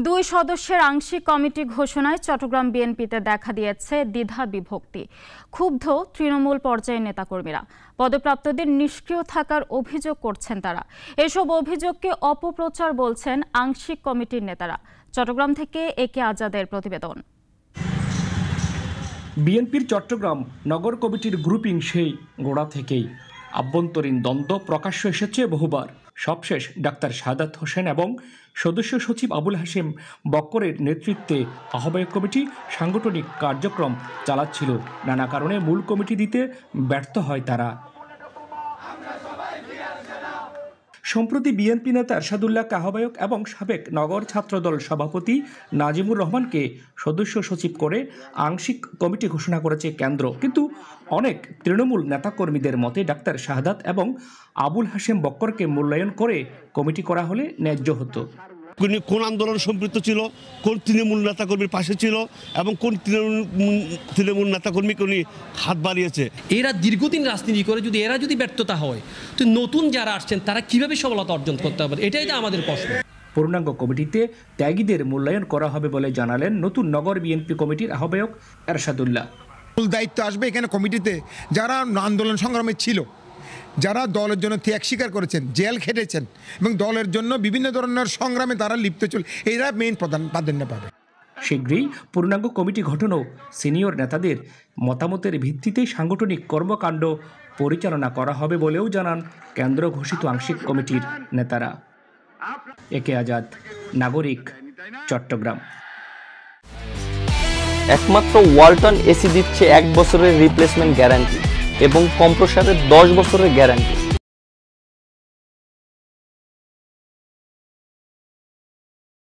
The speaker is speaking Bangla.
দুই সদস্যের আংশিক কমিটি ঘোষণায় চট্টগ্রাম বিএনপিতে দেখা দিয়েছে দ্বিধা বিভক্তি। ক্ষুব্ধ তৃণমূল পর্যায়ের নেতাকর্মীরা পদপ্রাপ্তদের নিষ্ক্রিয় থাকার অভিযোগ করছেন তারা। এসব অভিযোগকে অপপ্রচার বলছেন আংশিক কমিটির নেতারা। চট্টগ্রাম থেকে একে আজাদের প্রতিবেদন। বিএনপির চট্টগ্রাম নগর কমিটির গ্রুপিং সেই গোড়া থেকেই। আভ্যন্তরীণ দ্বন্দ্ব প্রকাশ্য এসেছে বহুবার। সবশেষ ডাক্তার শাহাদাত হোসেন এবং সদস্য সচিব আবুল হাশেম বক্করের নেতৃত্বে আহ্বায়ক কমিটি সাংগঠনিক কার্যক্রম চালাচ্ছিল। নানা কারণে মূল কমিটি দিতে ব্যর্থ হয় তারা। সম্প্রতি বিএনপি নেতা এরশাদুল্লাহকে আহ্বায়ক এবং সাবেক নগর ছাত্রদল সভাপতি নাজিমুর রহমানকে সদস্য সচিব করে আংশিক কমিটি ঘোষণা করেছে কেন্দ্র। কিন্তু অনেক তৃণমূল নেতাকর্মীদের মতে ডাক্তার শাহাদাত এবং আবুল হাশেম বক্করকে মূল্যায়ন করে কমিটি করা হলে ন্যায্য হতো। কোন আন্দোলন সম্পৃক্ত ছিল, কোন তৃণমূল নেতাকর্মীর পাশে ছিল এবং কোন তৃণমূল নেতাকর্মীকে উনি হাত বাড়িয়েছে। এরা দীর্ঘদিন রাজনীতি করে যদি এরা যদি ব্যর্থতা হয় তো নতুন যারা আসছেন তারা কিভাবে সফলতা অর্জন করতে হবে, এটাই তো আমাদের প্রশ্ন। পূর্ণাঙ্গ কমিটিতে ত্যাগীদের মূল্যায়ন করা হবে বলে জানালেন নতুন নগর বিএনপি কমিটির আহ্বায়ক এরশাদুল্লাহ। দায়িত্ব আসবে এখানে কমিটিতে যারা আন্দোলন সংগ্রামে ছিল, যারা দলের জন্য ত্যাগ স্বীকার করেছেন, জেল খেটেছেন এবং দলের জন্য বিভিন্ন ধরনের সংগ্রামে তারা লিপ্ত ছিল, এরা মেইন প্রাধান্য পাবে। শীঘ্রই পূর্ণাঙ্গ কমিটি গঠনও সিনিয়র নেতাদের মতামতের ভিত্তিতেই সাংগঠনিক কর্মকাণ্ড পরিচালনা করা হবে বলেও জানান কেন্দ্র ঘোষিত আংশিক কমিটির নেতারা। একে আজাদ, নাগরিক, চট্টগ্রাম। একমাত্র ওয়ালটন এসি দিচ্ছে 1 বছরের রিপ্লেসমেন্ট গ্যারান্টি এবং কম্প্রেসারের 10 বছরের গ্যারান্টি।